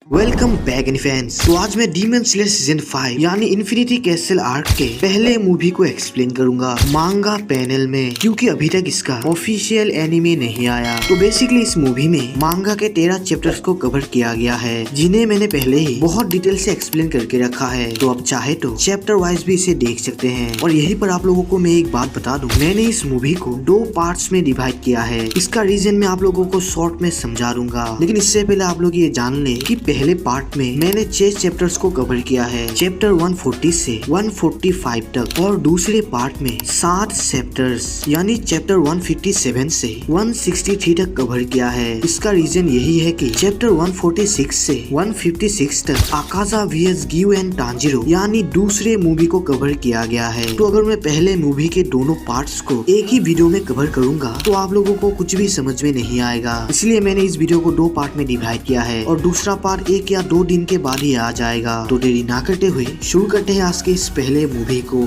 Welcome back any fans. तो आज मैं डीमन स्लेयर सीजन 5 यानी इन्फिनिटी कैसल आर्क के पहले मूवी को एक्सप्लेन करूंगा मांगा पैनल में, क्योंकि अभी तक इसका ऑफिशियल एनिमे नहीं आया। तो बेसिकली इस मूवी में मांगा के 13 चैप्टर्स को कवर किया गया है, जिन्हें मैंने पहले ही बहुत डिटेल से एक्सप्लेन करके रखा है। तो अब चाहे तो चैप्टर वाइज भी इसे देख सकते हैं। और यही पर आप लोगों को मैं एक बात बता दूं, मैंने इस मूवी को 2 पार्ट्स में डिवाइड किया है। इसका रीजन मैं आप लोगों को शॉर्ट में समझा दूंगा, लेकिन इससे पहले आप लोग ये जान ले कि पहले पार्ट में मैंने 6 चैप्टर्स को कवर किया है, चैप्टर 140 से 145 तक, और दूसरे पार्ट में 7 चैप्टर्स यानी चैप्टर 157 से 163 तक कवर किया है। इसका रीजन यही है कि चैप्टर 146 से 156 तक आकाजा वीएस गियो एंड तांजीरो यानी दूसरे मूवी को कवर किया गया है। तो अगर मैं पहले मूवी के दोनों पार्ट्स को एक ही वीडियो में कवर करूंगा तो आप लोगों को कुछ भी समझ में नहीं आएगा, इसलिए मैंने इस वीडियो को 2 पार्ट में डिवाइड किया है और दूसरा पार्ट 1 या 2 दिन के बाद ही आ जाएगा। तो देरी ना करते हुए शुरू करते हैं आज के इस पहले मूवी को।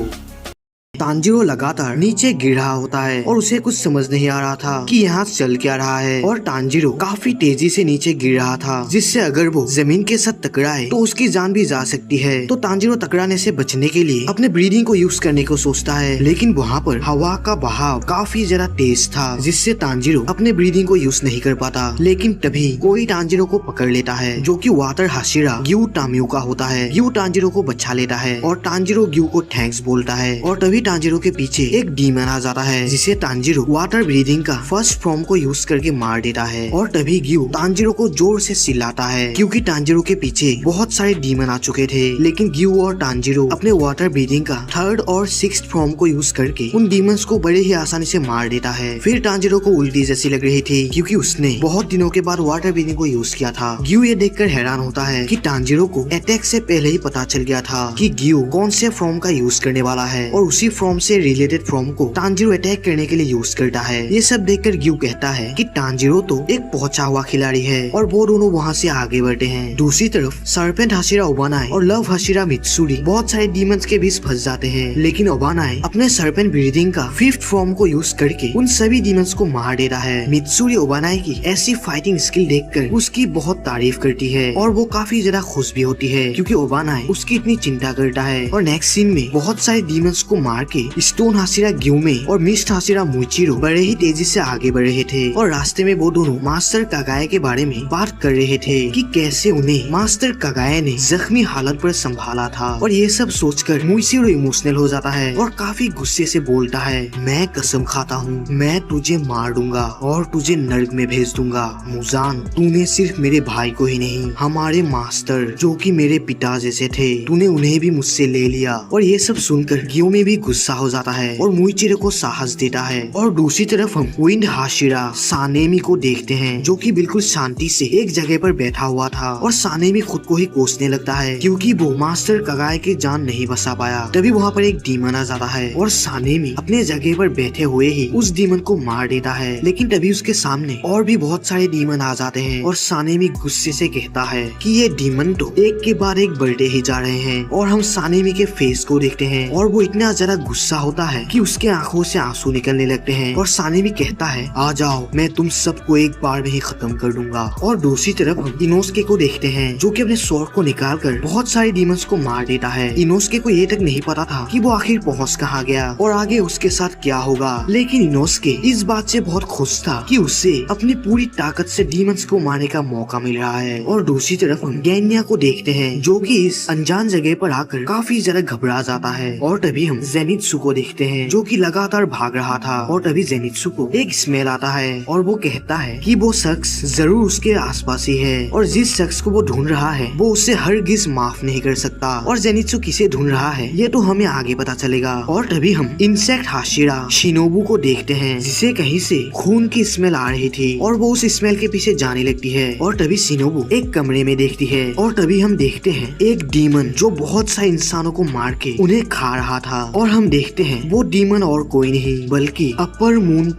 तांजीरो लगातार नीचे गिर रहा होता है और उसे कुछ समझ नहीं आ रहा था कि यहाँ चल क्या रहा है, और तांजीरो काफी तेजी से नीचे गिर रहा था, जिससे अगर वो जमीन के साथ टकराए तो उसकी जान भी जा सकती है। तो तांजीरो टकराने से बचने के लिए अपने ब्रीदिंग को यूज करने को सोचता है, लेकिन वहाँ पर हवा का बहाव काफी ज्यादा तेज था, जिससे तांजीरो अपने ब्रीदिंग को यूज नहीं कर पाता। लेकिन तभी कोई तांजीरो को पकड़ लेता है, जो कि वाटर हाशिरा ग्यू टामियो का होता है। ग्यू तांजीरो को बचा लेता है और तांजीरो ग्यू को थैंक्स बोलता है, और तभी तांजीरो के पीछे एक डीमन आ जाता है, जिसे तांजीरो वाटर ब्रीदिंग का फर्स्ट फॉर्म को यूज करके मार देता है। और तभी ग्यू तांजीरो को जोर से चिल्लाता है, क्योंकि तांजीरो के पीछे बहुत सारे डीमन आ चुके थे। लेकिन ग्यू और तांजीरो अपने वाटर ब्रीदिंग का 3rd और 6th फॉर्म को यूज करके उन डीमंस को बड़े ही आसानी से मार देता है। फिर तांजीरो को उल्टी जैसी लग रही थी, क्योंकि उसने बहुत दिनों के बाद वाटर ब्रीदिंग को यूज किया था। ग्यू ये देखकर हैरान होता है कि तांजीरो को अटैक से पहले ही पता चल गया था कि ग्यू कौन से फॉर्म का यूज करने वाला है, और उसी फॉर्म से रिलेटेड फॉर्म को तांजीरो अटैक करने के लिए यूज करता है। ये सब देखकर ग्यू कहता है कि तांजीरो तो एक पहुंचा हुआ खिलाड़ी है, और वो दोनों वहाँ से आगे बढ़ते हैं। दूसरी तरफ सर्पेंट हाशिरा ओबानाए और लव हाशिरा मित्सुरी बहुत सारे डीमंस के बीच फंस जाते हैं, लेकिन ओबानाए अपने सर्पेंट ब्रीदिंग का 5th फॉर्म को यूज करके उन सभी डीमंस को मार देता है। मित्सुरी ओबानाए की ऐसी फाइटिंग स्किल देखकर उसकी बहुत तारीफ करती है, और वो काफी ज्यादा खुश भी होती है, क्योंकि ओबानाए उसकी इतनी चिंता करता है। और नेक्स्ट सीन में बहुत सारे डीमंस को मार के स्टोन हाशिरा ग्यूमे और मिस्ट हाशिरा मुइचिरो बड़े ही तेजी से आगे बढ़ रहे थे, और रास्ते में वो दोनों मास्टर कागाए के बारे में बात कर रहे थे कि कैसे उन्हें मास्टर कागाए ने जख्मी हालत पर संभाला था। और ये सब सोचकर मुइचिरो इमोशनल हो जाता है और काफी गुस्से से बोलता है, मैं कसम खाता हूँ मैं तुझे मार दूंगा और तुझे नर्क में भेज दूंगा। मुजान, तूने सिर्फ मेरे भाई को ही नहीं, हमारे मास्टर जो कि मेरे पिता जैसे थे, तूने उन्हें भी मुझसे ले लिया। और ये सब सुनकर ग्यूमे भी गुस्सा हो जाता है और मुइचिरो को साहस देता है। और दूसरी तरफ हम विंड हाशिरा सानेमी को देखते हैं, जो कि बिल्कुल शांति से एक जगह पर बैठा हुआ था, और सानेमी खुद को ही कोसने लगता है, क्योंकि वो मास्टर कागाए की जान नहीं बचा पाया। तभी वहाँ पर एक डीमन आ जाता है, और सानेमी अपने जगह पर बैठे हुए ही उस डीमन को मार देता है। लेकिन तभी उसके सामने और भी बहुत सारे डीमन आ जाते हैं, और सानेमी गुस्से से कहता है कि ये डीमन तो एक के बाद एक बढ़ते ही जा रहे हैं। और हम सानेमी के फेस को देखते हैं, और वो इतना ज्यादा गुस्सा होता है कि उसके आंखों से आंसू निकलने लगते हैं। और सानेमी कहता है, आ जाओ, मैं तुम सबको एक बार में ही खत्म कर दूंगा। और दूसरी तरफ हम इनोस्के को देखते हैं, जो कि अपने स्वॉर्ड को निकालकर बहुत सारे डीमंस को मार देता है। इनोस्के को ये तक नहीं पता था कि वो आखिर पहुंच कहाँ गया और आगे उसके साथ क्या होगा, लेकिन इनोस्के इस बात से बहुत खुश था कि उसे अपनी पूरी ताकत से डीमंस को मारने का मौका मिल रहा है। और दूसरी तरफ हम गैन्या को देखते हैं, जो कि इस अनजान जगह पर आकर काफी ज्यादा घबरा जाता है। और तभी हम जेनित्सु को देखते हैं, जो कि लगातार भाग रहा था। और तभी जेनित्सु को एक स्मेल आता है, और वो कहता है कि वो शख्स जरूर उसके आसपास ही है, और जिस शख्स को वो ढूंढ रहा है वो उसे हरगिज माफ नहीं कर सकता। और जेनित्सु किसे ढूंढ रहा है ये तो हमें आगे पता चलेगा। और तभी हम इंसेक्ट हाशिरा शिनोबू को देखते हैं, जिसे कहीं से खून की स्मेल आ रही थी, और वो उस स्मेल के पीछे जाने लगती है। और तभी शिनोबू एक कमरे में देखती है, और तभी हम देखते हैं एक डीमन जो बहुत सारे इंसानों को मार के उन्हें खा रहा था। और हम देखते हैं वो डीमन और कोई नहीं बल्कि अपर मून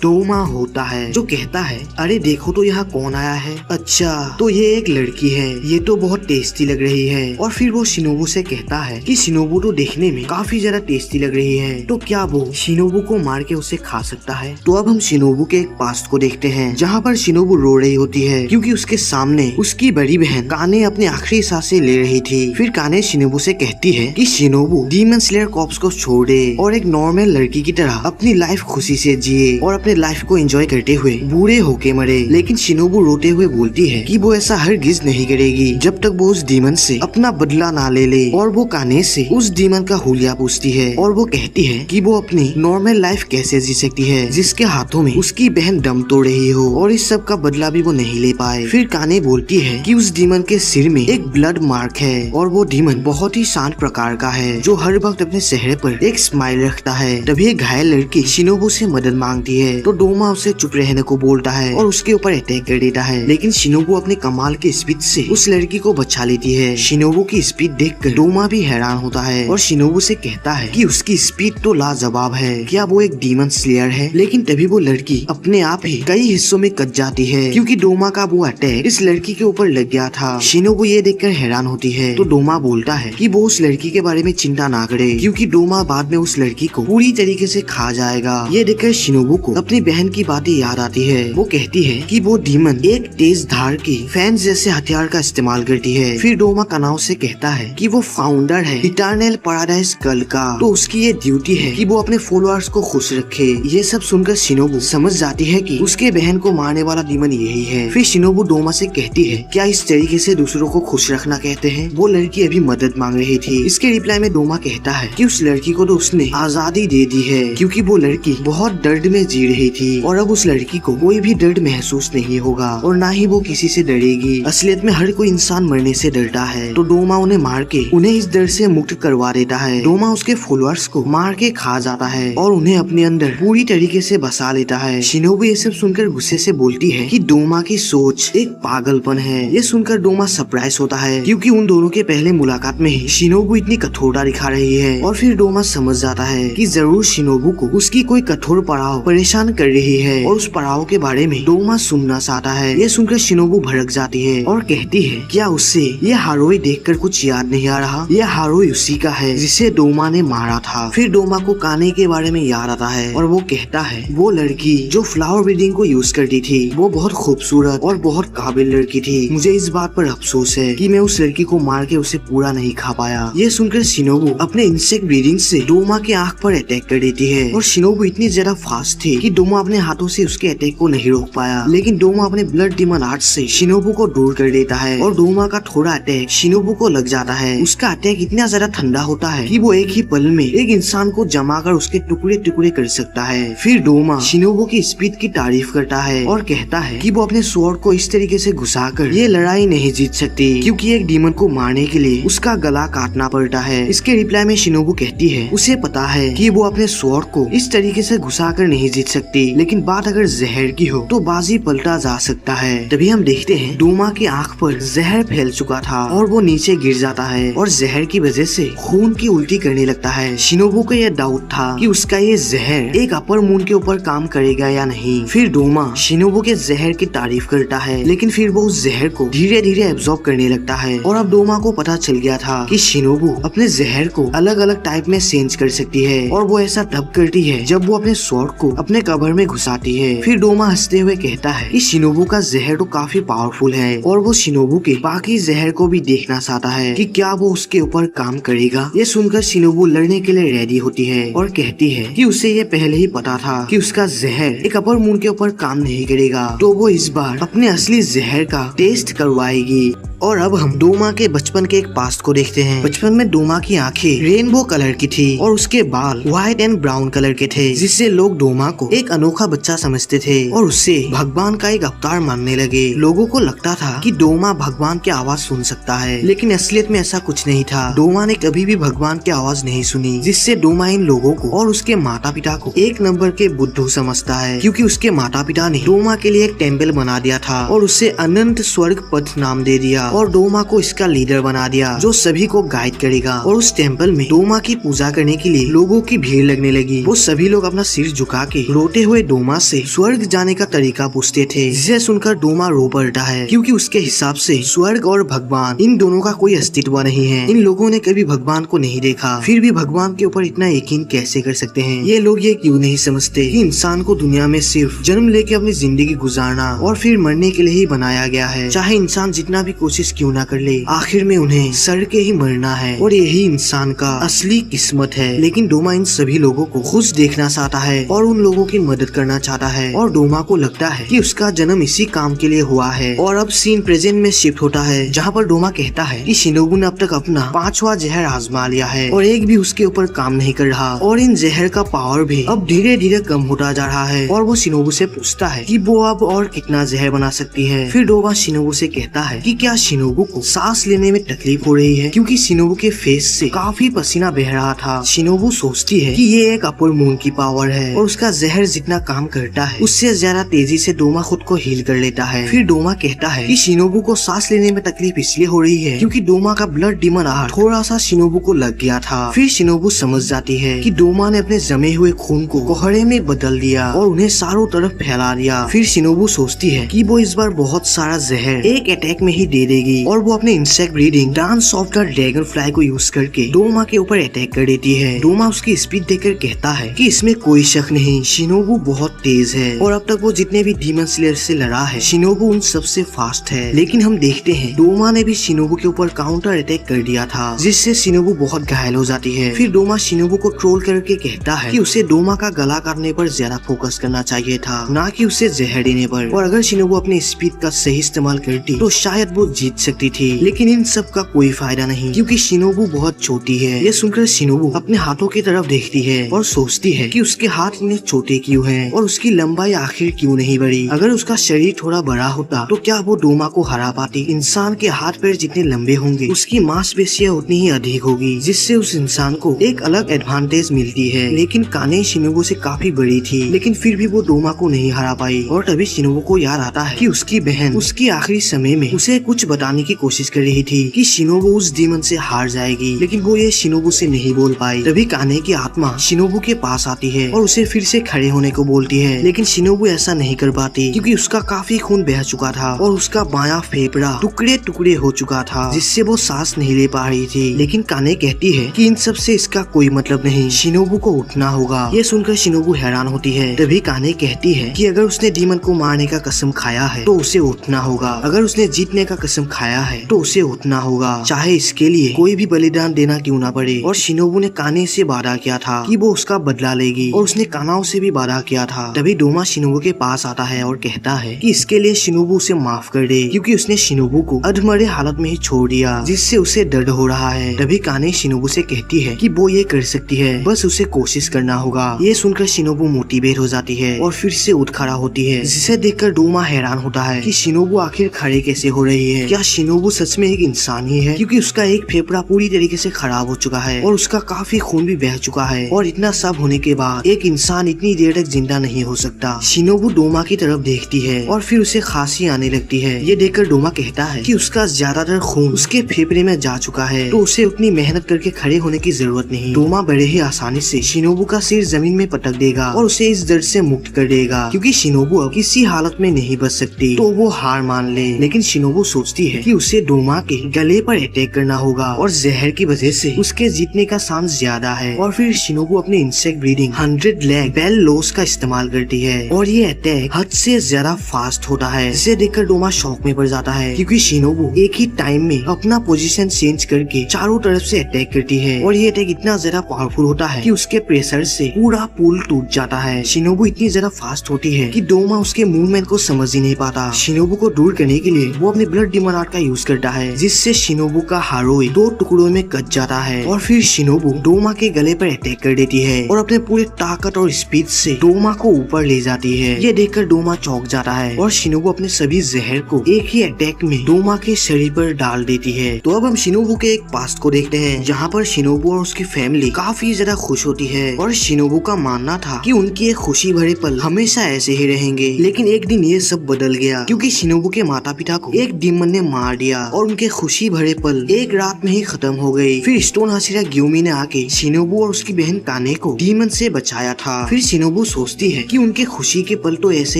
डोमा होता है, जो कहता है अरे देखो तो यहाँ कौन आया है। अच्छा तो ये एक लड़की है, ये तो बहुत टेस्टी लग रही है। और फिर वो शिनोबू से कहता है कि शिनोबू तो देखने में काफी ज्यादा टेस्टी लग रही है, तो क्या वो शिनोबू को मार के उसे खा सकता है। तो अब हम शिनोबू के एक पास्ट को देखते हैं जहाँ पर शिनोबू रो रही होती है क्योंकि उसके सामने उसकी बड़ी बहन काने अपनी आखिरी सांसें ले रही थी। फिर काने शिनोबू से कहती है कि शिनोबू डीमन स्लेयर कॉर्प्स को छोड़ दे और एक नॉर्मल लड़की की तरह अपनी लाइफ खुशी से जिए और अपने लाइफ को एंजॉय करते हुए बूढ़े होके मरे। लेकिन शिनोबू रोते हुए बोलती है कि वो ऐसा हरगिज नहीं करेगी जब तक वो उस डीमन से अपना बदला ना ले ले। और वो काने से उस डीमन का हुलिया पूछती है और वो कहती है कि वो अपनी नॉर्मल लाइफ कैसे जी सकती है जिसके हाथों में उसकी बहन दम तोड़ रही हो और इस सब का बदला भी वो नहीं ले पाए। फिर काने बोलती है कि उस डीमन के सिर में एक ब्लड मार्क है और वो डीमन बहुत ही शांत प्रकार का है जो हर वक्त अपने चेहरे पर एक स्माइल रखता है। तभी एक घायल लड़की शिनोबू से मदद मांगती है तो डोमा उसे चुप रहने को बोलता है और उसके ऊपर अटैक कर देता है। लेकिन शिनोबू अपने कमाल की स्पीड से उस लड़की को बचा लेती है। शिनोबू की स्पीड देखकर डोमा भी हैरान होता है और शिनोबू से कहता है कि उसकी स्पीड तो लाजवाब है, क्या वो एक डीमन स्लेयर है। लेकिन तभी वो लड़की अपने आप ही कई हिस्सों में कट जाती है क्योंकि डोमा का वो अटैक इस लड़की के ऊपर लग गया था। शिनोबू ये देखकर हैरान होती है तो डोमा बोलता है कि वो उस लड़की के बारे में चिंता ना करे क्योंकि डोमा बाद में उस लड़की को पूरी तरीके से खा जाएगा। ये देखकर शिनोबू को अपनी बहन की बातें याद आती है। वो कहती है कि वो डीमन एक तेज धार की फैन जैसे हथियार का इस्तेमाल करती है। फिर डोमा कानाओ से कहता है कि वो फाउंडर है इटर्नल पैराडाइज कल का, तो उसकी ये ड्यूटी है कि वो अपने फॉलोअर्स को खुश रखे। ये सब सुनकर शिनोबू समझ जाती है कि उसके बहन को मारने वाला डीमन यही है। फिर शिनोबू डोमा से कहती है क्या इस तरीके से दूसरों को खुश रखना कहते हैं। वो लड़की अभी मदद मांग रही थी। इसके रिप्लाई में डोमा कहता है कि उस लड़की को तो उसने आजादी दे दी है क्योंकि वो लड़की बहुत दर्द में जी रही थी और अब उस लड़की को कोई भी दर्द महसूस नहीं होगा और ना ही वो किसी से डरेगी। असलियत में हर कोई इंसान मरने से डरता है, तो डोमा उन्हें मार के उन्हें इस डर से मुक्त करवा देता है। डोमा उसके फॉलोअर्स को मार के खा जाता है और उन्हें अपने अंदर पूरी तरीके से बसा लेता है। शिनोबू ये सब सुनकर गुस्से से बोलती है कि डोमा की सोच एक पागलपन है। ये सुनकर डोमा सरप्राइज होता है क्योंकि उन दोनों के पहले मुलाकात में ही शिनोबू इतनी कठोरता दिखा रही है। और फिर डोमा समझ जाता है कि जरूर शिनोबू को उसकी कोई कठोर पड़ाव परेशान कर रही है और उस पड़ाव के बारे में डोमा सुनना चाहता है। ये सुनकर शिनोबू भड़क जाती है और कहती है क्या उससे ये हारोई देखकर कुछ याद नहीं आ रहा, ये हारोई उसी का है जिसे डोमा ने मारा था। फिर डोमा को काने के बारे में याद आता है और वो कहता है वो लड़की जो फ्लावर ब्रीडिंग को यूज करती थी वो बहुत खूबसूरत और बहुत काबिल लड़की थी। मुझे इस बात पर अफसोस है कि मैं उस लड़की को मार के उसे पूरा नहीं खा पाया। ये सुनकर शिनोबू अपने इंसेक्ट ब्रीडिंग से डोमा के आंख पर अटैक कर देती है और शिनोबू इतनी ज्यादा फास्ट थी कि डोमा अपने हाथों से उसके अटैक को नहीं रोक पाया। लेकिन डोमा अपने ब्लड डीमन आर्ट से शिनोबू को दूर कर देता है और डोमा का थोड़ा अटैक शिनोबू को लग जाता है। उसका अटैक इतना ज्यादा ठंडा होता है कि वो एक ही पल में एक इंसान को जमा कर उसके टुकड़े टुकड़े कर सकता है। फिर डोमा शिनोबू की स्पीड की तारीफ करता है और कहता है कि वो अपने स्वॉर्ड को इस तरीके से घुसाकर ये लड़ाई नहीं जीत सकती क्योंकि एक डीमन को मारने के लिए उसका गला काटना पड़ता है। इसके रिप्लाई में शिनोबू कहती है उसे पता है कि वो अपने स्वॉर्ड को इस तरीके से घुसाकर नहीं जीत सकती, लेकिन बात अगर जहर की हो तो बाजी पलटा जा सकता है। तभी हम देखते हैं डोमा की आंख पर जहर फैल चुका था और वो नीचे गिर जाता है और जहर की वजह से खून की उल्टी करने लगता है। शिनोबू को यह डाउट था कि उसका ये जहर एक अपर मून के ऊपर काम करेगा या नहीं। फिर डोमा शिनोबू के जहर की तारीफ करता है लेकिन फिर वो उस जहर को धीरे धीरे एब्जॉर्ब करने लगता है और अब डोमा को पता चल गया था कि शिनोबू अपने जहर को अलग अलग टाइप में चेंज कर सकती है और वो ऐसा तब करती है जब वो अपने स्वॉर्ड को अपने कबर में घुसाती है। फिर डोमा हंसते हुए कहता है कि शिनोबू का जहर तो काफी पावरफुल है और वो शिनोबू के बाकी जहर को भी देखना चाहता है कि क्या वो उसके ऊपर काम करेगा। ये सुनकर शिनोबू लड़ने के लिए रेडी होती है और कहती है कि उसे ये पहले ही पता था कि उसका जहर एक अपर मून के ऊपर काम नहीं करेगा, तो वो इस बार अपने असली जहर का टेस्ट करवाएगी। और अब हम डोमा के बचपन के एक पास्ट को देखते हैं। बचपन में डोमा की आंखें रेनबो कलर की थी और उसके बाल व्हाइट एंड ब्राउन कलर के थे, जिससे लोग डोमा को एक अनोखा बच्चा समझते थे और उससे भगवान का एक अवतार मानने लगे। लोगों को लगता था कि डोमा भगवान की आवाज सुन सकता है, लेकिन असलियत में ऐसा कुछ नहीं था। डोमा ने कभी भी भगवान की आवाज नहीं सुनी, जिससे डोमा इन लोगों को और उसके माता पिता को एक नंबर के बुद्धू समझता है, क्योंकि उसके माता पिता ने डोमा के लिए एक टेम्पल बना दिया था और उसे अनंत स्वर्ग पथ नाम दे दिया और डोमा को इसका लीडर बना दिया जो सभी को गाइड करेगा। और उस टेम्पल में डोमा की पूजा पूजा करने के लिए लोगों की भीड़ लगने लगी। वो सभी लोग अपना सिर झुका के रोते हुए डोमा से स्वर्ग जाने का तरीका पूछते थे, जिसे सुनकर डोमा रो पड़ता है, क्योंकि उसके हिसाब से स्वर्ग और भगवान इन दोनों का कोई अस्तित्व नहीं है। इन लोगों ने कभी भगवान को नहीं देखा, फिर भी भगवान के ऊपर इतना यकीन कैसे कर सकते हैं। ये लोग ये क्यों नहीं समझते कि इंसान को दुनिया में सिर्फ जन्म लेके अपनी जिंदगी गुजारना और फिर मरने के लिए ही बनाया गया है। चाहे इंसान जितना भी कोशिश क्यों ना कर ले, आखिर में उन्हें सड़ के ही मरना है और यही इंसान का असली किस्मत है। लेकिन डोमा इन सभी लोगों को खुश देखना चाहता है और उन लोगों की मदद करना चाहता है, और डोमा को लगता है कि उसका जन्म इसी काम के लिए हुआ है। और अब सीन प्रेजेंट में शिफ्ट होता है, जहाँ पर डोमा कहता है कि शिनोबू ने अब तक अपना 5वां जहर आजमा लिया है और एक भी उसके ऊपर काम नहीं कर रहा, और इन जहर का पावर भी अब धीरे धीरे कम होता जा रहा है। और वो शिनोबू से पूछता है कि वो अब और कितना जहर बना सकती है। फिर डोमा शिनोबू से कहता है कि क्या शिनोबू को सांस लेने में तकलीफ हो रही है, क्योंकि शिनोबू के फेस से काफी पसीना बह रहा था। शिनोबू सोचती है कि ये एक अपर मून की पावर है और उसका जहर जितना काम करता है उससे ज्यादा तेजी से डोमा खुद को हील कर लेता है। फिर डोमा कहता है कि शिनोबू को सांस लेने में तकलीफ इसलिए हो रही है क्योंकि डोमा का ब्लड डीमन आर्ट थोड़ा सा शिनोबू को लग गया था। फिर शिनोबू समझ जाती है कि डोमा ने अपने जमे हुए खून को कोहरे में बदल दिया और उन्हें चारों तरफ फैला दिया। फिर शिनोबू सोचती है कि वो इस बार बहुत सारा जहर एक अटैक में ही दे देगी, और वो अपने insect breeding dance of the dragon fly को यूज करके डोमा के ऊपर अटैक कर देती है। डोमा उसकी स्पीड देखकर कहता है कि इसमें कोई शक नहीं, शिनोबू बहुत तेज है और अब तक वो जितने भी डीमन स्लेयर से लड़ा है शिनोबू उन सबसे फास्ट है। लेकिन हम देखते हैं डोमा ने भी शिनोबू के ऊपर काउंटर अटैक कर दिया था, जिससे शिनोबू बहुत घायल हो जाती है। फिर डोमा शिनोबू को ट्रोल करके कहता है कि उसे डोमा का गला काटने पर ज्यादा फोकस करना चाहिए था, ना कि उसे जहर देने पर, और अगर शिनोबू अपनी स्पीड का सही इस्तेमाल करती तो शायद वो जीत सकती थी। लेकिन इन सब का कोई फायदा नहीं, क्योंकि शिनोबू बहुत छोटी है। ये सुनकर शिनोबू अपने हाथों की तरफ देखती है और सोचती है कि उसके हाथ इतने छोटे क्यों हैं और उसकी लंबाई आखिर क्यों नहीं बढ़ी। अगर उसका शरीर थोड़ा बड़ा होता तो क्या वो डोमा को हरा पाती। इंसान के हाथ पैर जितने लंबे होंगे उसकी मांसपेशियां उतनी ही अधिक होगी, जिससे उस इंसान को एक अलग एडवांटेज मिलती है। लेकिन काने शिनोबू से काफी बड़ी थी, लेकिन फिर भी वो डोमा को नहीं हरा पाई। और तभी शिनोबू को याद आता है कि उसकी बहन उसकी आखिरी समय में उसे कुछ बताने की कोशिश कर रही थी कि शिनोबू उस डीमन से हार जाएगी, लेकिन वो ये शिनोबू से नहीं बोल पाई। तभी काने की आत्मा शिनोबू के पास आती है और उसे फिर से खड़े होने को बोलती है, लेकिन शिनोबू ऐसा नहीं कर पाती क्योंकि उसका काफी खून बह चुका था और उसका बायां फेफड़ा टुकड़े टुकड़े हो चुका था, जिससे वो सांस नहीं ले पा रही थी। लेकिन काने कहती है कि इन सब से इसका कोई मतलब नहीं, शिनोबू को उठना होगा। ये सुनकर शिनोबू हैरान होती है। तभी काने कहती है कि अगर उसने डीमन को मारने का कसम खाया है तो उसे उठना होगा, अगर उसने जीतने का कसम खाया है तो उसे उठना होगा, चाहे इसके लिए कोई भी बलिदान देना क्यों ना पड़े। और शिनोबू ने काने से वादा किया था कि वो उसका बदला लेगी, और उसने कानाओ से भी वादा किया था। तभी डोमा शिनोबू के पास आता है और कहता है कि इसके लिए शिनोबू उसे माफ कर दे, क्योंकि उसने शिनोबू को अधमरे हालत में ही छोड़ दिया, जिससे उसे दर्द हो रहा है। तभी काने शिनोबू से कहती है कि वो ये कर सकती है, बस उसे कोशिश करना होगा। ये सुनकर शिनोबू मोटिवेट हो जाती है और फिर से उठ खड़ा होती है, जिसे देखकर डोमा हैरान होता है कि शिनोबू आखिर खड़े कैसे हो रही है। क्या शिनोबू सच में एक इंसान ही है, क्योंकि उसका एक फेफड़ा पूरी तरीके से खराब हो चुका है और उसका काफी खून भी बह चुका है, और इतना सब होने के बाद एक इंसान इतनी देर तक जिंदा नहीं हो सकता। शिनोबू डोमा की तरफ देखती है और फिर उसे खांसी आने लगती है। ये देखकर डोमा कहता है कि उसका ज्यादातर खून उसके फेफड़े में जा चुका है, तो उसे उतनी मेहनत करके खड़े होने की जरूरत नहीं। डोमा बड़े ही आसानी से शिनोबू का सिर जमीन में पटक देगा और उसे इस दर्द से मुक्त कर देगा, क्योंकि शिनोबू अब किसी हालत में नहीं बच सकती, तो वो हार मान ले। लेकिन शिनोबू सोचती है कि उसे डोमा के गले पर अटैक करना होगा और जहर की वजह से उसके जीतने का चांस ज्यादा है। और फिर शिनोबू अपने इंसेक्ट ब्रीडिंग 100 लेग बेल लोस का इस्तेमाल करती है और ये अटैक हद से ज्यादा फास्ट होता है, जिसे देखकर डोमा शॉक में पड़ जाता है, क्योंकि शिनोबू एक ही टाइम में अपना पोजीशन चेंज करके चारों तरफ से अटैक करती है, और ये अटैक इतना ज्यादा पावरफुल होता है कि उसके प्रेशर से पूरा पुल टूट जाता है। शिनोबू इतनी ज्यादा फास्ट होती है कि डोमा उसके मूवमेंट को समझ ही नहीं पाता। शिनोबू को दूर करने के लिए वो अपने ब्लड डीमन आर्ट का यूज करता है, जिससे शिनोबू का हारोई 2 टुकड़ों में कट जाता है, और फिर शिनोबू डोमा के गले पर अटैक कर देती है और अपने पूरे ताकत और स्पीड से डोमा को ऊपर ले जाती है। ये देखकर डोमा चौंक जाता है और शिनोबू अपने सभी जहर को एक ही अटैक में डोमा के शरीर पर डाल देती है। तो अब हम शिनोबू के एक पास्ट को देखते हैं, जहाँ पर शिनोबू और उसकी फैमिली काफी ज्यादा खुश होती है, और शिनोबू का मानना था कि उनकी एक खुशी भरे पल हमेशा ऐसे ही रहेंगे। लेकिन एक दिन ये सब बदल गया, क्योंकि शिनोबू के माता पिता को एक डीमन ने मार दिया और उनके खुशी भरे पल एक रात में ही खत्म हो गए। फिर स्टोन हाशिरा ग्यूमी ने आके शिनोबू और उसकी बहन काने को डीमन से बचाया था। फिर शिनोबू सोचती है कि उनके खुशी के पल तो ऐसे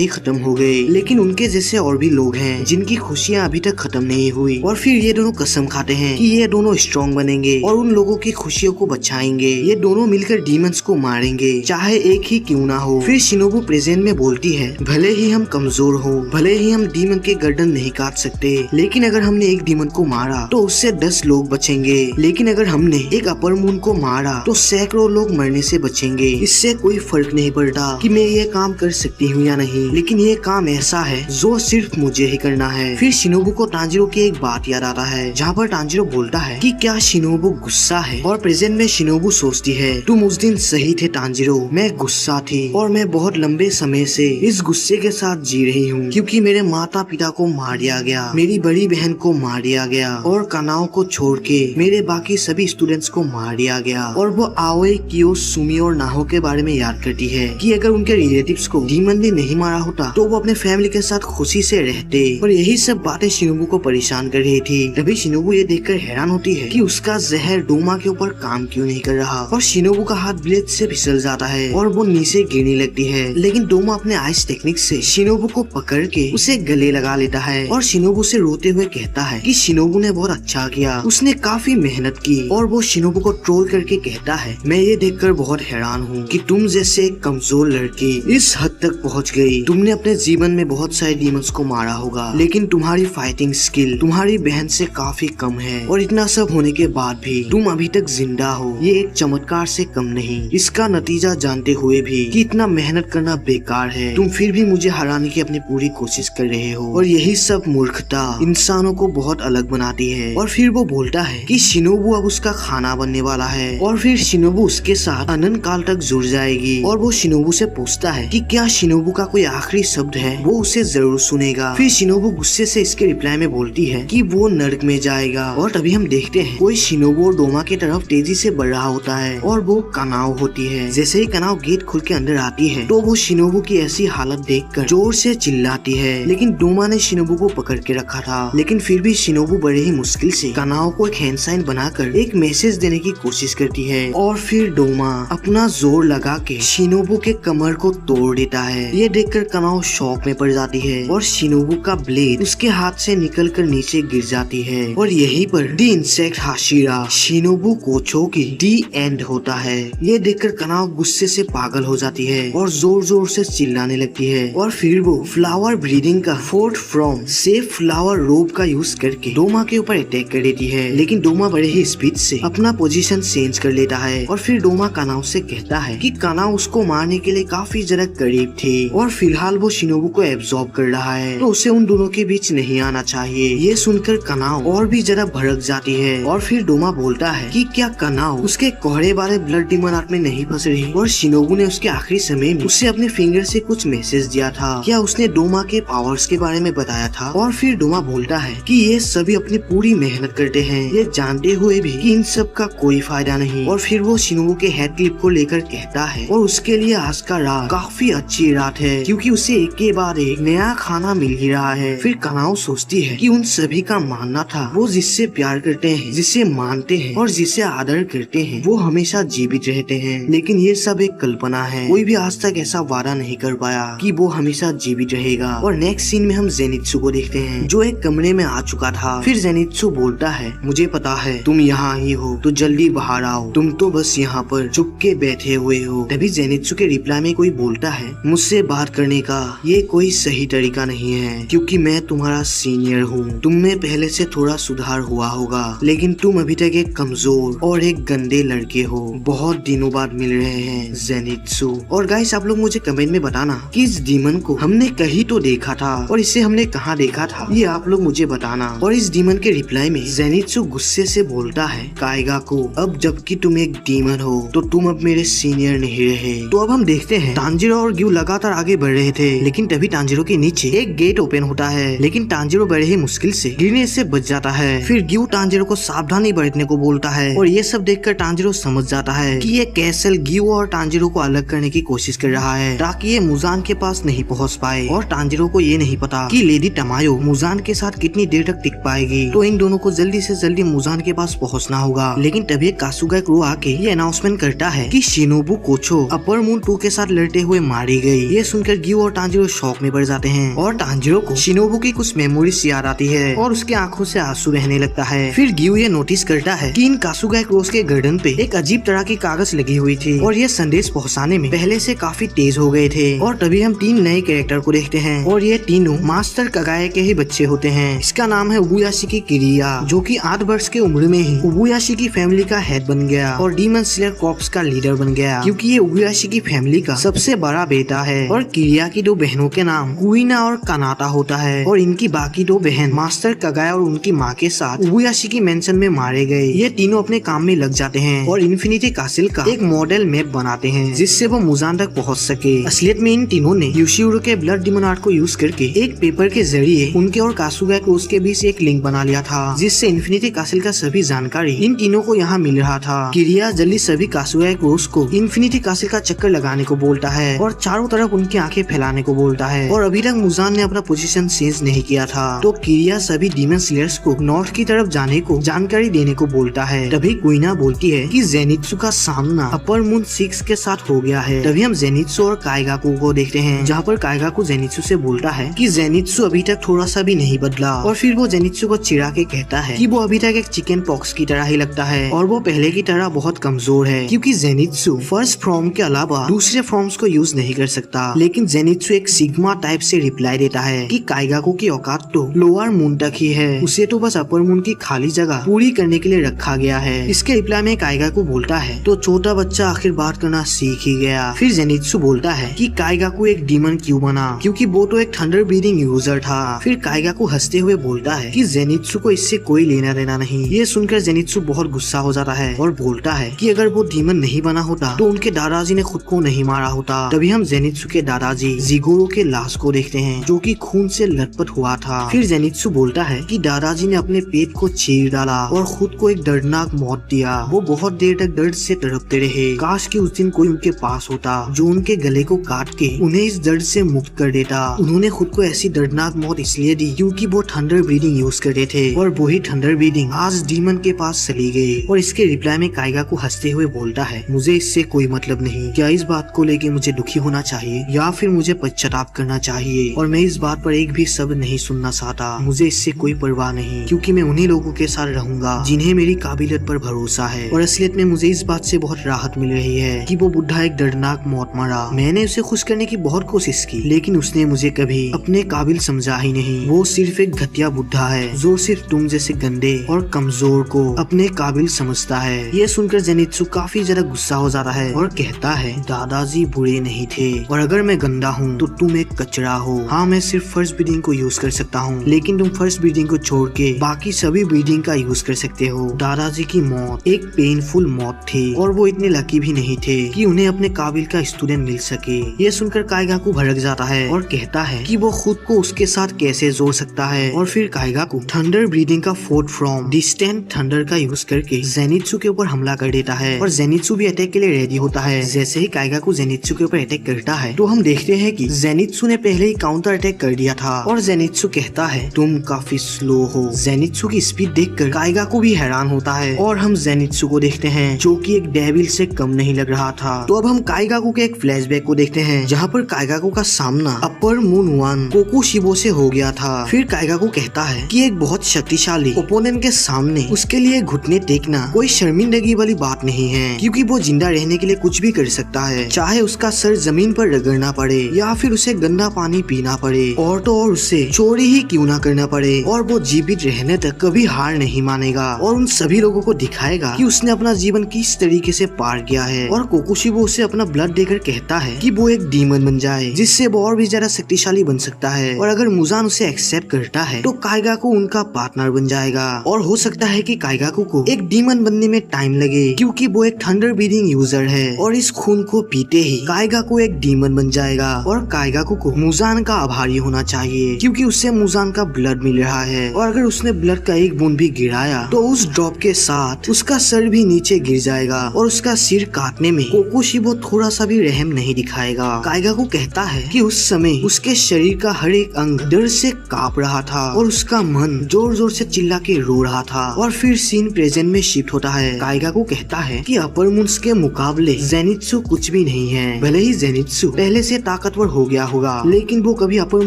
ही खत्म हो गए, लेकिन उनके जैसे और भी लोग हैं जिनकी खुशियाँ अभी तक खत्म नहीं हुई। और फिर ये दोनों कसम खाते हैं कि ये दोनों स्ट्रॉन्ग बनेंगे और उन लोगों की खुशियों को बचाएंगे। ये दोनों मिलकर डीमंस को मारेंगे, चाहे एक ही क्यों ना हो। फिर शिनोबू प्रेजेंट में बोलती है, भले ही हम कमजोर हो, भले ही हम डीमन के गर्दन नहीं काट सकते, लेकिन अगर हमने एक डीमन को मारा तो उससे 10 लोग बचेंगे, लेकिन अगर हमने एक अपर मून को मारा तो सैकड़ों लोग मरने से बचेंगे। इससे कोई फर्क नहीं पड़ता कि मैं ये काम कर सकती हूँ या नहीं, लेकिन ये काम ऐसा है जो सिर्फ मुझे ही करना है। फिर शिनोबू को तांजिरो की एक बात याद आता है, जहाँ पर तांजिरो बोलता है कि क्या शिनोबू गुस्सा है। और प्रेजेंट में शिनोबू सोचती है, तुम उस दिन सही थे तांजिरो, मैं गुस्सा थी और मैं बहुत लंबे समय से इस गुस्से के साथ जी रही हूँ, क्योंकि मेरे माता पिता को मार दिया गया, मेरी बड़ी बहन को मार दिया गया और कानाओ को छोड़ के मेरे बाकी सभी स्टूडेंट्स को मार दिया गया। और वो आओए, कियो, सुमी और नाहो के बारे में याद करती है कि अगर उनके रिलेटिव्स को डीमन ने नहीं मारा होता तो वो अपने फैमिली के साथ खुशी से रहते। और यही सब बातें शिनोबू को परेशान कर रही थी। तभी शिनोबू ये देखकर हैरान होती है कि उसका जहर डोमा के ऊपर काम क्यों नहीं कर रहा। और शिनोबू का हाथ ब्लेड से फिसल जाता है और वो नीचे गिरने लगती है, लेकिन डोमा अपने आइस टेक्निक से शिनोबू को पकड़ के उसे गले लगा लेता है और शिनोबू से रोते हुए कहता है कि शिनोबू ने बहुत अच्छा किया, उसने काफी मेहनत की। और वो शिनोबू को ट्रोल करके कहता है, मैं ये देखकर बहुत हैरान हूँ कि तुम जैसे एक कमजोर लड़की इस हद तक पहुँच गई। तुमने अपने जीवन में बहुत सारे डीमंस को मारा होगा, लेकिन तुम्हारी फाइटिंग स्किल तुम्हारी बहन से काफी कम है। और इतना सब होने के बाद भी तुम अभी तक जिंदा हो, ये एक चमत्कार से कम नहीं। इसका नतीजा जानते हुए भी कि इतना मेहनत करना बेकार है, तुम फिर भी मुझे हराने की अपनी पूरी कोशिश कर रहे हो। और यही सब मूर्खता इंसानों को बहुत अलग बनाती है। और फिर वो बोलता है कि शिनोबू अब उसका खाना बनने वाला है और फिर शिनोबू उसके साथ अनंत काल तक जुड़ जाएगी। और वो शिनोबू से पूछता है कि क्या शिनोबू का कोई आखिरी शब्द है, वो उसे जरूर सुनेगा। फिर शिनोबू गुस्से से इसके रिप्लाई में बोलती है कि वो नर्क में जाएगा। और तभी हम देखते हैं कोई शिनोबू और डोमा की तरफ तेजी से बढ़ रहा होता है और वो कनाओ होती है। जैसे ही कनाओ गेट खुल के अंदर आती है तो वो शिनोबू की ऐसी हालत देखकर जोर से चिल्लाती है, लेकिन डोमा ने शिनोबू को पकड़ के रखा था। लेकिन फिर भी शिनोबू बड़े ही मुश्किल से कनाओ को एक हैंड साइन बनाकर एक मैसेज देने की कोशिश करती है। और फिर डोमा अपना जोर लगा के शिनोबू के कमर को तोड़ देता है। ये देखकर कनाओ शॉक में पड़ जाती है और शिनोबू का ब्लेड उसके हाथ से निकलकर नीचे गिर जाती है। और यहीं पर दी इंसेक्ट हाशिरा शिनोबू कोचो की दी एंड होता है। ये देखकर कनाओ गुस्से से पागल हो जाती है और जोर जोर से चिल्लाने लगती है। और फिर वो फ्लावर ब्रीडिंग का फोर्थ फ्रॉम सेफ फ्लावर रोब का यूज करके डोमा के ऊपर अटैक कर देती है, लेकिन डोमा बड़े ही स्पीड से अपना पोजीशन चेंज कर लेता है। और फिर डोमा कानाओ से कहता है कि कानाओ उसको मारने के लिए काफी ज्यादा करीब थी और फिलहाल वो शिनोबू को एब्जॉर्ब कर रहा है, तो उसे उन दोनों के बीच नहीं आना चाहिए। ये सुनकर कानाओ और भी ज्यादा भड़क जाती है। और फिर डोमा बोलता है कि क्या कानाओ उसके कोहरे वाले ब्लड डीमन आर्ट में नहीं फंस रही और शिनोबू ने उसके आखिरी समय में उसे अपने फिंगर से कुछ मैसेज दिया था, क्या उसने डोमा के पावर्स के बारे में बताया था। और फिर डोमा बोलता है कि ये सभी अपनी पूरी मेहनत करते हैं, ये जानते हुए भी कि इन सब का कोई फायदा नहीं। और फिर वो शिनोबू के हेड क्लिप को लेकर कहता है और उसके लिए आज का रात काफी अच्छी रात है, क्योंकि उसे एक के बाद एक नया खाना मिल ही रहा है। फिर कानाओ सोचती है कि उन सभी का मानना था वो जिससे प्यार करते हैं, जिसे मानते हैं और जिसे आदर करते हैं वो हमेशा जीवित रहते हैं, लेकिन ये सब एक कल्पना है। कोई भी आज तक ऐसा वादा नहीं कर पाया कि वो हमेशा जीवित रहेगा। और नेक्स्ट सीन में हम जेनित्सु को देखते हैं जो एक कमरे में आ चुका था। फिर जेनित्सु बोलता है, मुझे पता है तुम यहाँ ही हो, तो जल्दी बाहर आओ, तुम तो बस यहाँ पर चुप के बैठे हुए हो। तभी जेनित्सु के रिप्लाई में कोई बोलता है, मुझसे बात करने का ये कोई सही तरीका नहीं है, क्योंकि मैं तुम्हारा सीनियर हूँ, तुम में पहले से थोड़ा सुधार हुआ होगा, लेकिन तुम अभी तक एक कमजोर और एक गंदे लड़के हो। बहुत दिनों बाद मिल रहे हैं जेनित्सु। और गाइस आप लोग मुझे कमेंट में बताना कि इस डीमन को हमने कहीं तो देखा था और इसे हमने कहाँ देखा था, ये आप लोग मुझे बताना। और इस डीमन के रिप्लाई में जेनित्सु गुस्से से बोलता है, काइगा को अब जबकि तुम एक डीमन हो तो तुम अब मेरे सीनियर नहीं रहे। तो अब हम देखते हैं तांजिरो और ग्यू लगातार आगे बढ़ रहे थे, लेकिन तभी तांजिरो के नीचे एक गेट ओपन होता है, लेकिन तांजिरो बड़े ही मुश्किल से गिरने से बच जाता है। फिर ग्यू तांजिरो को सावधानी बरतने को बोलता है और ये सब देखकर तांजिरो समझ जाता है कि ये कैसल ग्यू और तांजिरो को अलग करने की कोशिश कर रहा है ताकि ये मुजान के पास नहीं पहुंच पाए। और तांजिरो को ये नहीं पता कि लेडी टमायो मुजान के साथ कितनी देर तक टिक पाएगी, तो इन दोनों को जल्दी से जल्दी मुजान के पास पहुंचना होगा। लेकिन तभी कासुगा क्रो आके ये अनाउंसमेंट करता है कि शिनोबु कोचो अपर मून 2 के साथ लड़ते हुए मारी गई। ये सुनकर ग्यू और तांजिरो शॉक में पड़ जाते हैं और तांजिरो को शिनोबु की कुछ मेमोरीज याद आती है और उसके आंखों से आंसू बहने लगता है। फिर ग्यू ये नोटिस करता है कि इन कासुगा क्रोस के गर्दन पे एक अजीब तरह की कागज लगी हुई थी और ये संदेश पहुंचाने में पहले से काफी तेज हो गए थे। और तभी हम 3 नए कैरेक्टर को देखते हैं और ये तीनों मास्टर कगाए के ही बच्चे होते हैं। इसका नाम है उबुयाशी किरिया, जो कि 8 वर्ष के उम्र में ही उबुयाशी की फैमिली का हेड बन गया और डीमन स्लेयर कॉर्प्स का लीडर बन गया, क्योंकि ये उबुयाशी की फैमिली का सबसे बड़ा बेटा है। और किरिया की 2 बहनों के नाम कुइना और कानाता होता है और इनकी बाकी 2 बहन मास्टर कगाया और उनकी माँ के साथ उबुयाशी की मेंशन में मारे गए। ये तीनों अपने काम में लग जाते हैं और इन्फिनिटी कासिल का एक मॉडल मैप बनाते हैं जिससे वो मुजान तक पहुँच सके। असलियत में इन तीनों ने यूशिउरो के ब्लड डिमन आर्ट को यूज करके एक पेपर के जरिए उनके और कासुगा क्रोस के बीच एक लिंक बना लिया था, जिससे इन्फिनिटी कासिल का सभी जानकारी इन तीनों को यहाँ मिल रहा था। किरिया जल्दी सभी कासुगा क्रोस को इन्फिनिटी कासिल का चक्कर लगाने को बोलता है और चारों तरफ उनकी आंखें फैलाने को बोलता है। और अभी तक मुजान ने अपना पोजीशन चेंज नहीं किया था, तो किरिया सभी डीमन स्लेयर्स को नॉर्थ की तरफ जाने को जानकारी देने को बोलता है। तभी कुइना बोलती है कि जेनित्सु का सामना अपर मून 6 के साथ हो गया है। तभी हम जेनित्सु और काइगाकू को देखते हैं, जहाँ पर काइगाकू जेनित्सु से बोलता है कि जेनित्सु अभी तक थोड़ा सा भी नहीं बदला। और फिर वो जेनित्सु को चिढ़ा के कहता है कि वो अभी तक एक चिकन पॉक्स की तरह ही लगता है और वो पहले की तरह बहुत कमजोर है, क्योंकि जेनित्सु फर्स्ट फॉर्म के अलावा दूसरे फॉर्म्स को यूज नहीं कर सकता। लेकिन जेनित्सु एक सिग्मा टाइप से रिप्लाई देता है कि काइगाकू की औकात तो लोअर मून तक ही है, उसे तो बस अपर मून की खाली जगह पूरी करने के लिए रखा गया है। इसके रिप्लाई में काइगाकू बोलता है तो छोटा बच्चा आखिर बात करना सीख ही गया। फिर जेनित्सु बोलता है कि काइगाकू एक डीमन क्यों बना, क्योंकि वो तो एक थंडर ब्रीदिंग यूजर था। फिर काइगाकू हंसते हुए बोलता है कि जेनित्सु को इससे कोई लेना देना नहीं। ये सुनकर जेनित्सु बहुत गुस्सा हो जाता है और बोलता है कि अगर वो डीमन नहीं बना होता तो उनके दादाजी ने खुद को नहीं मारा होता। तभी हम जेनित्सु के दादाजी जिगोरो के लाश को देखते हैं, जो कि खून से लथपथ हुआ था। फिर जेनित्सु बोलता है कि दादाजी ने अपने पेट को चीर डाला और खुद को एक दर्दनाक मौत दिया। वो बहुत देर तक दर्द से तड़पते रहे। काश कि उस दिन कोई उनके पास होता जो उनके गले को काट के उन्हें इस दर्द से मुक्त कर देता। उन्होंने खुद को ऐसी दर्दनाक मौत इसलिए दी क्योंकि वो थंडर ब्रीदिंग यूज करते थे और वही थंडर ब्रीदिंग आज डीमन के पास चली गई। और इसके रिप्लाई में काइगाकू हंसते हुए बोलता है मुझे इससे कोई मतलब नहीं। क्या इस बात को लेके मुझे दुखी होना चाहिए या फिर मुझे पश्चाताप करना चाहिए? और मैं इस बात पर एक भी शब्द नहीं सुनना चाहता। मुझे इससे कोई परवाह नहीं, क्योंकि मैं उन्हीं लोगों के साथ रहूंगा जिन्हें मेरी काबिलियत पर भरोसा है। और असलियत में मुझे इस बात से बहुत राहत मिल रही है कि वो बुढ़ा एक दर्दनाक मौत मरा। मैंने उसे खुश करने की बहुत कोशिश की, लेकिन उसने मुझे कभी अपने काबिल समझा ही नहीं। वो सिर्फ एक घटिया बुढ़ा है जो सिर्फ तुम जैसे गंदे और कमजोर को अपने काबिल समझता है। ये सुनकर जेनित्सु काफी ज्यादा गुस्सा हो जाता है और कहता है दादाजी बुरे नहीं थे और अगर मैं गंदा हूँ तो तुम एक कचरा हो। हाँ, मैं सिर्फ फर्स्ट ब्रीडिंग को यूज कर सकता हूँ, लेकिन तुम फर्स्ट ब्रीडिंग को छोड़ के बाकी सभी ब्रीडिंग का यूज कर सकते हो। दादाजी की मौत एक पेनफुल मौत थी और वो इतने लकी भी नहीं थे कि उन्हें अपने काबिल का स्टूडेंट मिल सके। ये सुनकर काइगाकू भड़क जाता है और कहता है कि वो खुद को उसके साथ कैसे जोड़ सकता है। और फिर काइगाकू थंडर ब्रीदिंग का फोर्थ फॉर्म डिस्टेंट थंडर का यूज करके जेनित्सु के ऊपर हमला कर देता है और जेनित्सु भी अटैक के लिए रेडी होता है। जैसे ही काइगाकू जेनित्सु के ऊपर अटैक करता है तो हम देखते हैं कि जेनित्सु ने पहले ही काउंटर अटैक कर दिया था और जेनित्सु कहता है तुम काफी स्लो हो। जेनित्सु की स्पीड देखकर काइगाकू भी हैरान होता है और हम जेनित्सु को देखते हैं जो कि एक डेविल से कम नहीं लग रहा था। तो अब हम काइगाकू के एक फ्लैशबैक को देखते हैं जहाँ पर काइगाकू का सामना अपर मून 1 कोकुशिबो से हो गया था। फिर काइगाकू कहता है कि एक बहुत शक्तिशाली ओपोनेंट के सामने उसके लिए घुटने टेकना कोई शर्मिंदगी वाली बात नहीं है, क्योंकि वो जिंदा रहने के लिए कुछ भी कर सकता है, चाहे उसका सर जमीन पर रगड़ना पड़े या फिर उसे गंदा पानी पीना पड़े और तो और उसे चोरी ही क्यों ना करना पड़े। और वो जीवित रहने तक कभी हार नहीं मानेगा और उन सभी लोगों को दिखाएगा कि उसने अपना जीवन किस तरीके से पार किया है। और कोकुशिबो उसे अपना ब्लड देकर कहता है कि वो एक डीमन बन जाए जिससे वो और भी ज्यादा शक्तिशाली बन सकता है। और अगर मुजान उसे एक्सेप्ट करता है तो काइगाकू उनका पार्टनर बन जाएगा। और हो सकता है कि काइगाकू को एक डीमन बनने में टाइम लगे, क्योंकि वो एक थंडर ब्रीदिंग यूजर है और इस खून को पीते ही काइगाकू एक डीमन बन जाएगा। और काइगाकू को मुजान का आभारी होना चाहिए, क्योंकि उससे मुजान का ब्लड मिल रहा है। और अगर उसने ब्लड का एक बूंद भी गिराया तो उस ड्रॉप के साथ उसका सर भी नीचे गिर जाएगा और उसका सिर काटने में कोकुशिबो थोड़ा सा भी रहम नहीं दिखाएगा। काइगाकू कहता है कि उस समय उसके शरीर का हर एक अंग डर से कांप रहा था और उसका मन जोर जोर से चिल्ला के रो रहा था। और फिर सीन प्रेजेंट में शिफ्ट होता होता है। काइगाकू कहता है कि अपर मून्स के मुकाबले जेनित्सु कुछ भी नहीं है। भले ही जेनित्सु पहले से ताकतवर हो गया होगा, लेकिन वो कभी अपर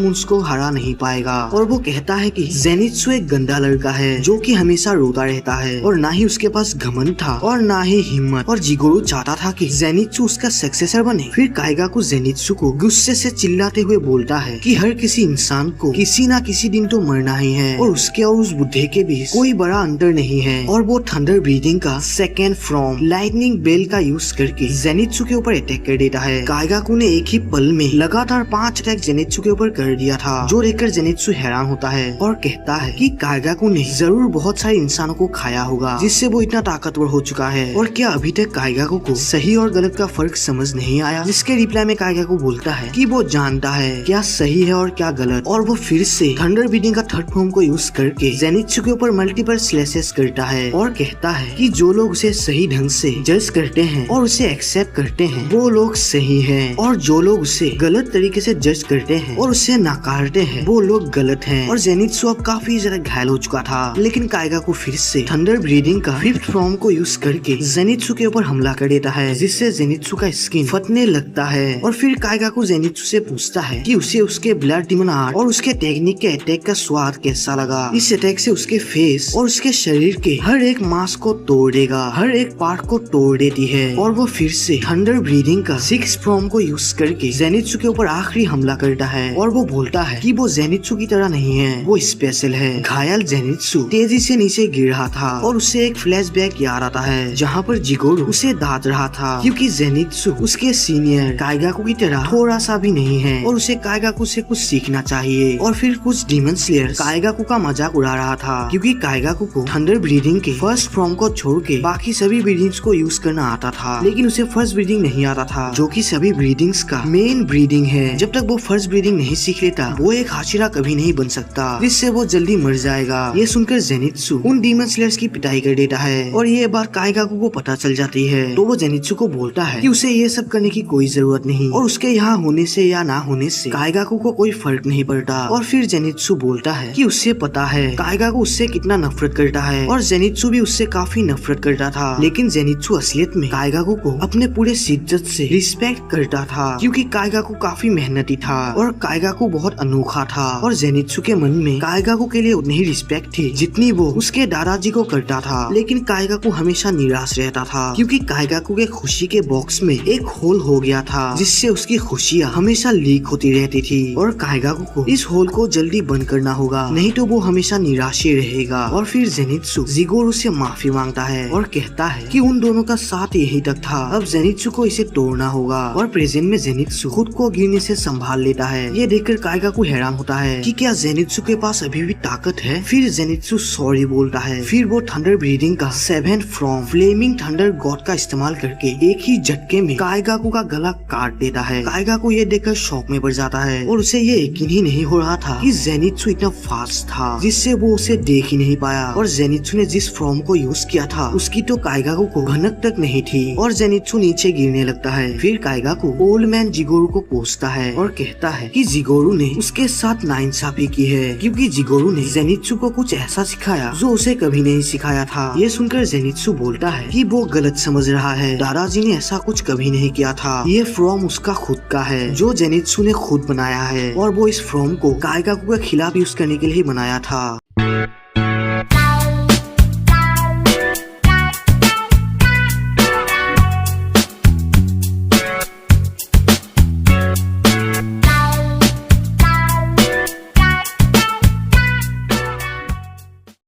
मून्स को हरा नहीं पाएगा। और वो कहता है कि जेनित्सु एक गंदा लड़का है जो कि हमेशा रोता रहता है और ना ही उसके पास घमंड था और ना ही हिम्मत। और जिगोरू चाहता था कि जेनित्सु उसका सक्सेसर बने। फिर काइगाकू जेनित्सु को गुस्से से चिल्लाते हुए बोलता है कि हर किसी इंसान को किसी ना किसी दिन तो मरना ही है और उसके और उस बुद्धे के बीच कोई बड़ा अंतर नहीं है। और वो थंडर ब्रीदिंग का सेकेंड फॉर्म लाइटनिंग बेल का यूज करके जेनित्सु के ऊपर अटैक कर देता है। काइगाकू ने एक ही पल में लगातार 5 अटैक जेनित्सु के ऊपर कर दिया था, जो देखकर जेनित्सु हैरान होता है और कहता है कि काइगाकू ने जरूर बहुत सारे इंसानों को खाया होगा जिससे वो इतना ताकतवर हो चुका है। और क्या अभी तक काइगाकू को सही और गलत का फर्क समझ नहीं आया? जिसके रिप्लाई में काइगाकू बोलता है कि वो जानता है क्या सही है और क्या गलत। और वो फिर से थंडर ब्रीदिंग का थर्ड फॉर्म को यूज करके जेनित्सु के ऊपर मल्टीपल स्लैशेस करता है और कहता है कि जो लोग उसे सही ढंग से जज करते हैं और उसे एक्सेप्ट करते हैं वो लोग सही हैं, और जो लोग उसे गलत तरीके से जज करते हैं और उसे नकारते हैं वो लोग गलत हैं। और जेनित्सु अब काफी ज्यादा घायल हो चुका था, लेकिन काइगाकू फिर से थंडर ब्रीदिंग का फिफ्थ फॉर्म को यूज करके जेनित्सु के ऊपर हमला कर देता है, जिससे जेनित्सु का स्किन फटने लगता है। और फिर काइगाकू जेनित्सु से पूछता है कि उसे उसके ब्लड डिमन आर्ट और उसके टेक्निक के अटैक का स्वाद कैसा लगा। इस अटैक से उसके फेस और उसके शरीर के हर एक मांस को तोड़ देगा, हर एक पार्ट को तोड़ देती है। और वो फिर से थंडर ब्रीदिंग का सिक्स्थ फॉर्म को यूज करके जेनित्सु के ऊपर आखिरी हमला करता है। और वो बोलता है कि वो जेनित्सु की तरह नहीं है, वो स्पेशल है। घायल जेनित्सु तेजी से नीचे गिर रहा था और उसे एक फ्लैशबैक याद आता है जहाँ पर जिगोरू उसे दाद रहा था, क्योंकि जेनित्सु उसके सीनियर काइगाकू की तरह थोड़ा सा भी नहीं है और उसे काइगाकू से कुछ सीखना चाहिए। और फिर कुछ डीमन स्लेयर काइगाकू का मजाक उड़ा रहा था, क्योंकि काइगाकू को थंडर ब्रीदिंग के फर्स्ट फॉर्म को छोड़ के बाकी सभी ब्रीदिंग्स को यूज करना आता था, लेकिन उसे फर्स्ट ब्रीदिंग नहीं आता था, जो कि सभी ब्रीदिंग्स का मेन ब्रीदिंग है। जब तक वो फर्स्ट ब्रीदिंग नहीं सीख लेता वो एक हाशिरा कभी नहीं बन सकता, जिससे वो जल्दी मर जाएगा। ये सुनकर जेनित्सु उन डीमन स्लेयर्स की पिटाई कर देता है और ये बात काइगाकू को पता चल जाती है, तो वो जेनित्सु को बोलता है कि उसे ये सब करने की कोई जरूरत नहीं और उसके यहाँ होने से या ना होने से काइगाकू को कोई फर्क नहीं पड़ता। और फिर जेनित्सु बोलता है कि उससे पता है काइगाकू उससे कितना नफरत करता है और जेनित्सु भी उससे काफी नफरत करता था, लेकिन जेनित्सु असलियत में काइगाकू को अपने पूरे शिद्दत से रिस्पेक्ट करता था, क्योंकि काइगाकू काफी मेहनती था और काइगाकू बहुत अनोखा था। और जेनित्सु के मन में काइगाकू के लिए उतनी ही रिस्पेक्ट थी जितनी वो उसके दादाजी को करता था, लेकिन काइगाकू हमेशा निराश रहता था, क्योंकि काइगाकू के खुशी के बॉक्स में एक होल हो गया था, जिससे उसकी खुशियाँ हमेशा लीक होती रहती थी। और काइगाकू को इस होल को जल्दी बंद करना होगा, नहीं तो वो हमेशा निराश ही रहेगा। और फिर जेनित्सु जिगोरू से माफी मांगता है और कहता है कि उन दोनों का साथ यही तक था, अब जेनित्सु को इसे तोड़ना होगा। और प्रेजेंट में जेनित्सु खुद को गिरने से संभाल लेता है। ये देखकर काइगाकू हैरान होता है कि क्या जेनित्सु के पास अभी भी ताकत है। फिर जेनित्सु सॉरी बोलता है। फिर वो थंडर ब्रीदिंग का 7th form Fleming thunder God का इस्तेमाल करके एक ही झटके में काइगाकू का गला काट देता है। काइगाकू ये देखकर शॉक में पड़ जाता है और उसे ये यकीन ही नहीं हो रहा था कि जेनित्सु इतना फास्ट था, जिससे वो उसे देख ही नहीं पाया। और जेनित्सु ने जिस फॉर्म को यूज किया था उसकी तो काइगाकू को भनक तक नहीं थी और जेनित्सु नीचे गिरने लगता है। फिर काइगाकू ओल्ड मैन जिगोरू को कोसता है और कहता है कि जिगोरू ने उसके साथ नाइंसाफी की है, क्योंकि जिगोरू ने जेनित्सु को कुछ ऐसा सिखाया जो उसे कभी नहीं सिखाया था। ये सुनकर जेनित्सु बोलता है कि वो गलत समझ रहा है, दादाजी ने ऐसा कुछ कभी नहीं किया था। ये फॉर्म उसका खुद का है जो जेनित्सु ने खुद बनाया है और वो इस फॉर्म को काइगाकू के खिलाफ यूज करने के लिए बनाया था।